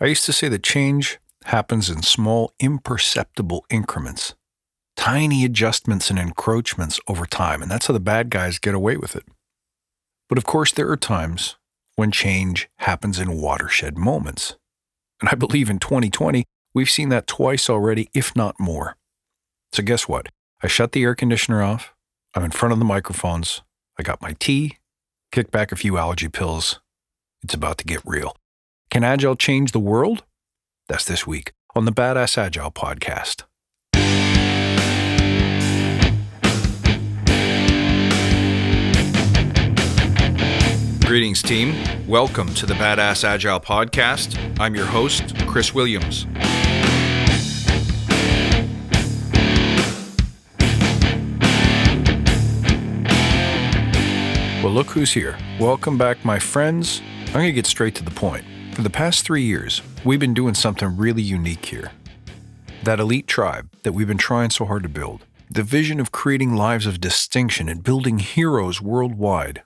I used to say that change happens in small, imperceptible increments, tiny adjustments and encroachments over time, and that's how the bad guys get away with it. But of course, there are times when change happens in watershed moments. And I believe in 2020, we've seen that twice already, if not more. So guess what? I shut the air conditioner off. I'm in front of the microphones. I got my tea, kicked back a few allergy pills. It's about to get real. Can Agile change the world? That's this week on the Badass Agile podcast. Greetings, team. Welcome to the Badass Agile podcast. I'm your host, Chris Williams. Well, look who's here. Welcome back, my friends. I'm going to get straight to the point. For the past 3 years, we've been doing something really unique here. That elite tribe that we've been trying so hard to build. The vision of creating lives of distinction and building heroes worldwide.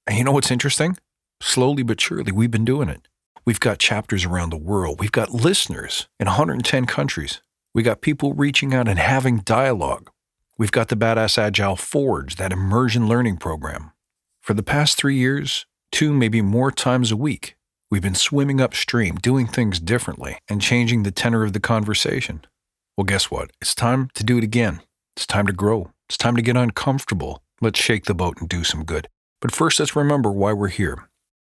And you know what's interesting? Slowly but surely, we've been doing it. We've got chapters around the world. We've got listeners in 110 countries. We got people reaching out and having dialogue. We've got the Badass Agile Forge, that immersion learning program. For the past 3 years, 2, maybe more times a week, we've been swimming upstream, doing things differently, and changing the tenor of the conversation. Well, guess what? It's time to do it again. It's time to grow. It's time to get uncomfortable. Let's shake the boat and do some good. But first, let's remember why we're here.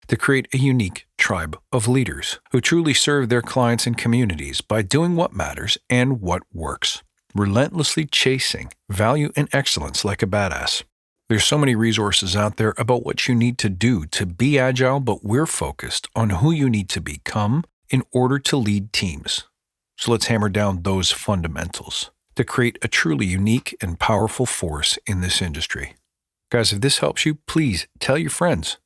To create a unique tribe of leaders who truly serve their clients and communities by doing what matters and what works. Relentlessly chasing value and excellence like a badass. There's so many resources out there about what you need to do to be agile, but we're focused on who you need to become in order to lead teams. So let's hammer down those fundamentals to create a truly unique and powerful force in this industry. Guys, if this helps you, please tell your friends.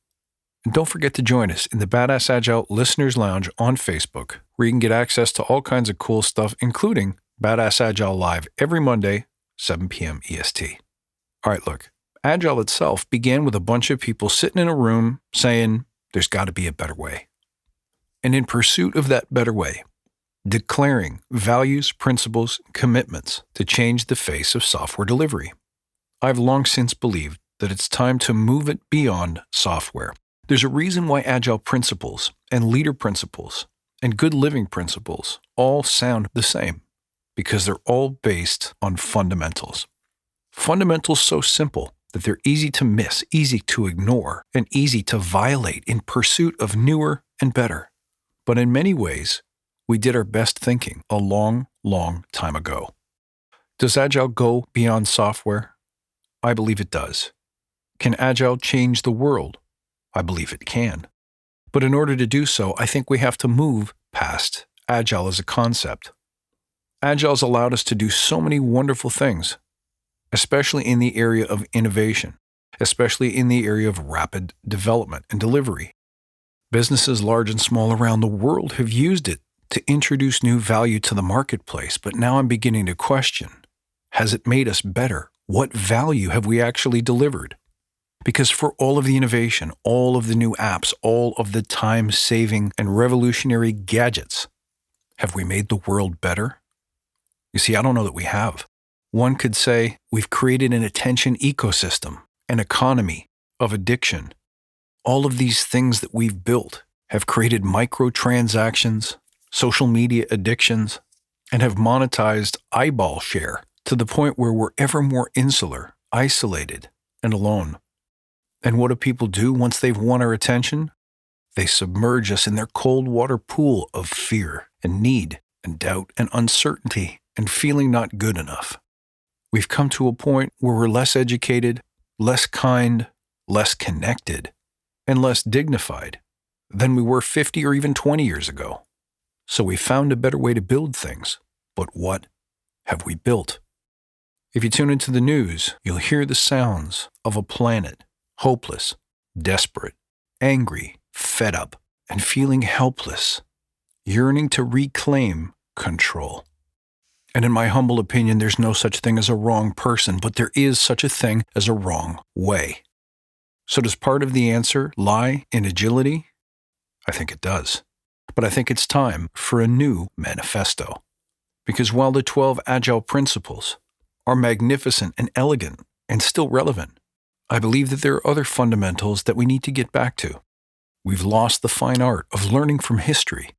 And don't forget to join us in the Badass Agile Listeners Lounge on Facebook, where you can get access to all kinds of cool stuff, including Badass Agile Live every Monday, 7 p.m. EST. All right, look, Agile itself began with a bunch of people sitting in a room saying, there's got to be a better way. And in pursuit of that better way, declaring values, principles, commitments to change the face of software delivery. I've long since believed that it's time to move it beyond software. There's a reason why Agile principles and leader principles and good living principles all sound the same, because they're all based on fundamentals. Fundamentals so simple that they're easy to miss, easy to ignore, and easy to violate in pursuit of newer and better. But in many ways, we did our best thinking a long, long time ago. Does Agile go beyond software? I believe it does. Can Agile change the world? I believe it can. But in order to do so, I think we have to move past Agile as a concept. Agile's allowed us to do so many wonderful things, especially in the area of innovation, especially in the area of rapid development and delivery. Businesses large and small around the world have used it to introduce new value to the marketplace, but now I'm beginning to question, has it made us better? What value have we actually delivered? Because for all of the innovation, all of the new apps, all of the time-saving and revolutionary gadgets, have we made the world better? You see, I don't know that we have. One could say we've created an attention ecosystem, an economy of addiction. All of these things that we've built have created microtransactions, social media addictions, and have monetized eyeball share to the point where we're ever more insular, isolated, and alone. And what do people do once they've won our attention? They submerge us in their cold water pool of fear and need and doubt and uncertainty and feeling not good enough. We've come to a point where we're less educated, less kind, less connected, and less dignified than we were 50 or even 20 years ago. So we found a better way to build things. But what have we built? If you tune into the news, you'll hear the sounds of a planet hopeless, desperate, angry, fed up, and feeling helpless, yearning to reclaim control. And in my humble opinion, there's no such thing as a wrong person, but there is such a thing as a wrong way. So does part of the answer lie in agility? I think it does. but I think it's time for a new manifesto. Because while the 12 Agile principles are magnificent and elegant and still relevant, I believe that there are other fundamentals that we need to get back to. We've lost the fine art of learning from history.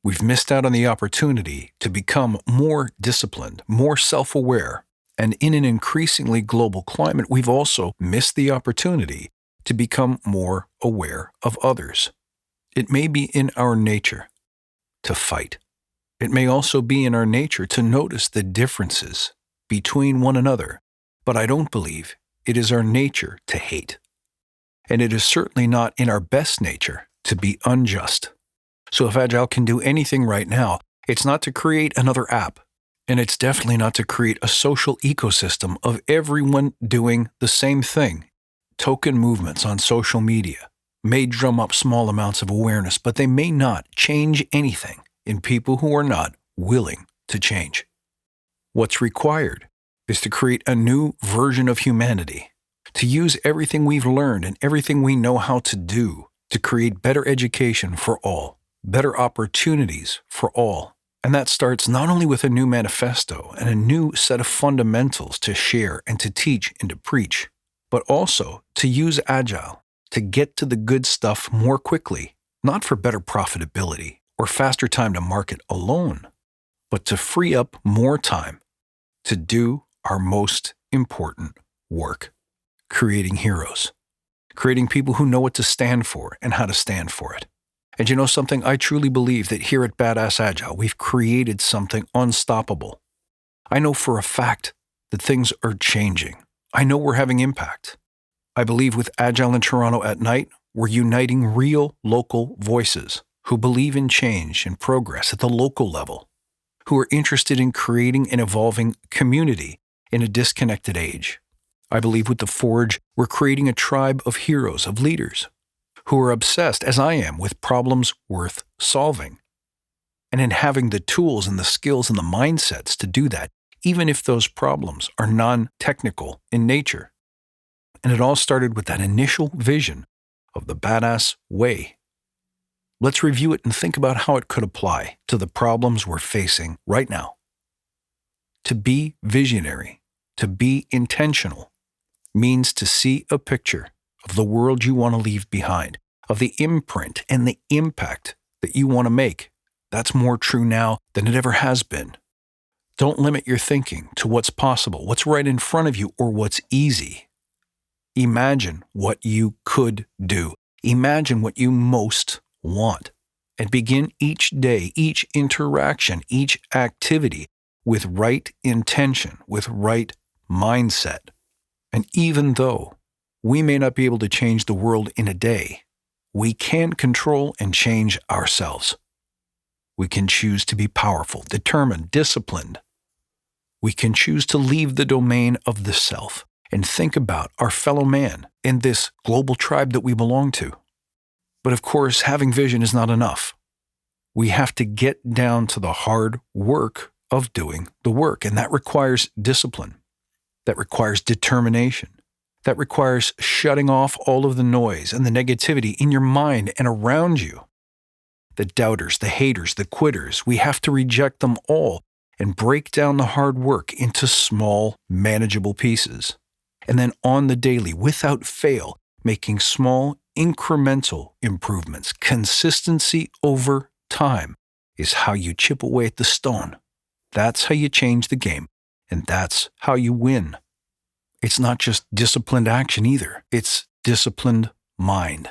We've missed out on the opportunity to become more disciplined, more self-aware, and in an increasingly global climate, we've also missed the opportunity to become more aware of others. It may be in our nature to fight. It may also be in our nature to notice the differences between one another, but I don't believe it is our nature to hate. And it is certainly not in our best nature to be unjust. So if Agile can do anything right now, it's not to create another app, and it's definitely not to create a social ecosystem of everyone doing the same thing. Token movements on social media may drum up small amounts of awareness, but they may not change anything in people who are not willing to change. What's required is to create a new version of humanity, to use everything we've learned and everything we know how to do to create better education for all, better opportunities for all. And that starts not only with a new manifesto and a new set of fundamentals to share and to teach and to preach, but also to use Agile to get to the good stuff more quickly, not for better profitability or faster time to market alone, but to free up more time to do our most important work, creating heroes, creating people who know what to stand for and how to stand for it. And you know something? I truly believe that here at Badass Agile, we've created something unstoppable. I know for a fact that things are changing. I know we're having impact. I believe with Agile in Toronto at night, we're uniting real local voices who believe in change and progress at the local level, who are interested in creating an evolving community in a disconnected age. I believe with the Forge, we're creating a tribe of heroes, of leaders, who are obsessed, as I am, with problems worth solving, and in having the tools and the skills and the mindsets to do that, even if those problems are non-technical in nature. And it all started with that initial vision of the badass way. Let's review it and think about how it could apply to the problems we're facing right now. To be visionary, to be intentional, means to see a picture of the world you want to leave behind, of the imprint and the impact that you want to make. That's more true now than it ever has been. Don't limit your thinking to what's possible, what's right in front of you, or what's easy. Imagine what you could do. Imagine what you most want. And begin each day, each interaction, each activity with right intention, with right mindset. And even though we may not be able to change the world in a day, we can control and change ourselves. We can choose to be powerful, determined, disciplined. We can choose to leave the domain of the self and think about our fellow man in this global tribe that we belong to. But of course, having vision is not enough. We have to get down to the hard work of doing the work, and that requires discipline. That requires determination. That requires shutting off all of the noise and the negativity in your mind and around you. The doubters, the haters, the quitters, we have to reject them all and break down the hard work into small, manageable pieces. And then on the daily, without fail, making small, incremental improvements. Consistency over time is how you chip away at the stone. That's how you change the game, and that's how you win. It's not just disciplined action either. It's disciplined mind.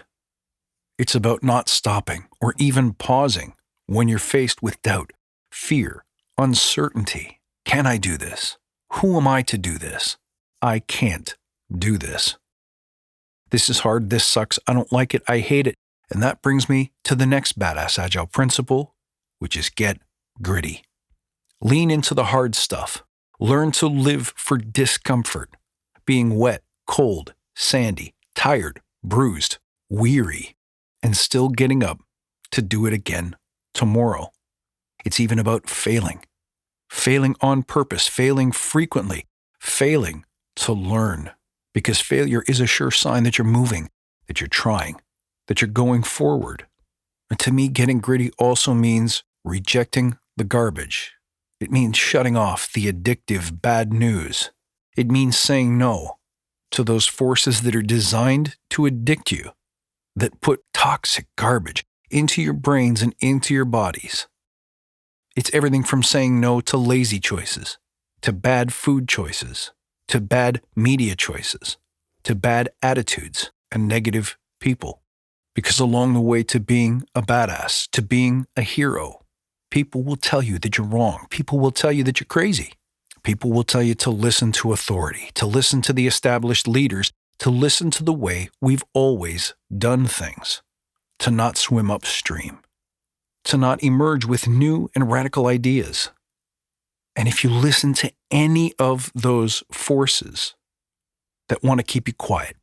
It's about not stopping or even pausing when you're faced with doubt, fear, uncertainty. Can I do this? Who am I to do this? I can't do this. This is hard. This sucks. I don't like it. I hate it. And that brings me to the next Badass Agile principle, which is get gritty. Lean into the hard stuff. Learn to live for discomfort. Being wet, cold, sandy, tired, bruised, weary, and still getting up to do it again tomorrow. It's even about failing. Failing on purpose, failing frequently, failing to learn. Because failure is a sure sign that you're moving, that you're trying, that you're going forward. And to me, getting gritty also means rejecting the garbage. It means shutting off the addictive bad news. It means saying no to those forces that are designed to addict you, that put toxic garbage into your brains and into your bodies. It's everything from saying no to lazy choices, to bad food choices, to bad media choices, to bad attitudes and negative people. Because along the way to being a badass, to being a hero, people will tell you that you're wrong. People will tell you that you're crazy. People will tell you to listen to authority, to listen to the established leaders, to listen to the way we've always done things, to not swim upstream, to not emerge with new and radical ideas. And if you listen to any of those forces that want to keep you quiet,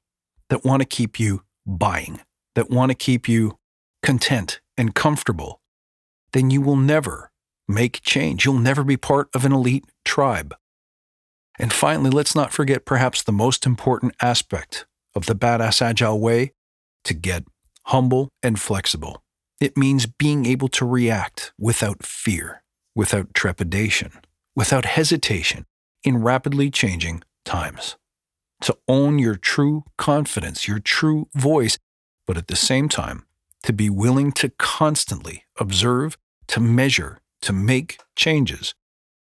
that want to keep you buying, that want to keep you content and comfortable, then you will never make change. You'll never be part of an elite tribe. And finally, let's not forget perhaps the most important aspect of the Badass Agile way: to get humble and flexible. It means being able to react without fear, without trepidation, without hesitation in rapidly changing times. To own your true confidence, your true voice, but at the same time, to be willing to constantly observe, to measure, to make changes,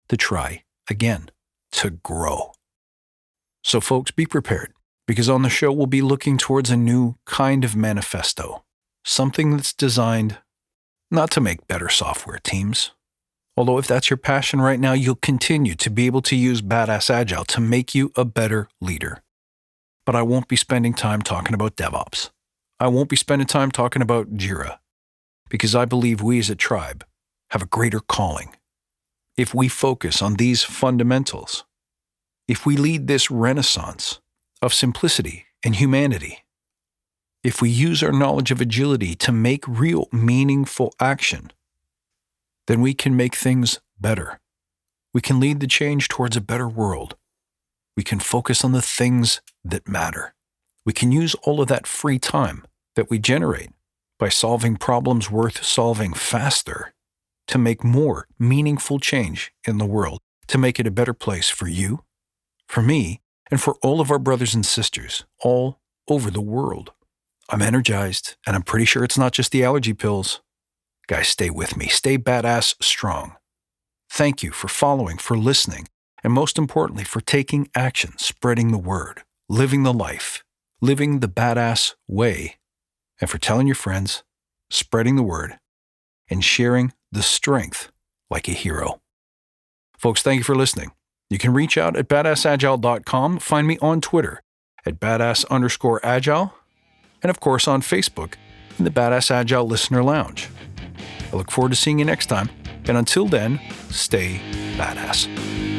to try again, to grow. So folks, be prepared, because on the show we'll be looking towards a new kind of manifesto, something that's designed not to make better software teams. Although if that's your passion right now, you'll continue to be able to use Badass Agile to make you a better leader. But I won't be spending time talking about DevOps. I won't be spending time talking about Jira, because I believe we as a tribe have a greater calling. If we focus on these fundamentals, if we lead this renaissance of simplicity and humanity, if we use our knowledge of agility to make real, meaningful action, then we can make things better. We can lead the change towards a better world. We can focus on the things that matter. We can use all of that free time that we generate by solving problems worth solving faster to make more meaningful change in the world, to make it a better place for you, for me, and for all of our brothers and sisters all over the world. I'm energized, and I'm pretty sure it's not just the allergy pills. Guys, stay with me. Stay badass strong. Thank you for following, for listening, and most importantly, for taking action, spreading the word, living the life, living the badass way, and for telling your friends, spreading the word, and sharing the strength like a hero. Folks, thank you for listening. You can reach out at badassagile.com, find me on Twitter at badass_agile, and of course on Facebook in the Badass Agile Listener Lounge. I look forward to seeing you next time, and until then, stay badass.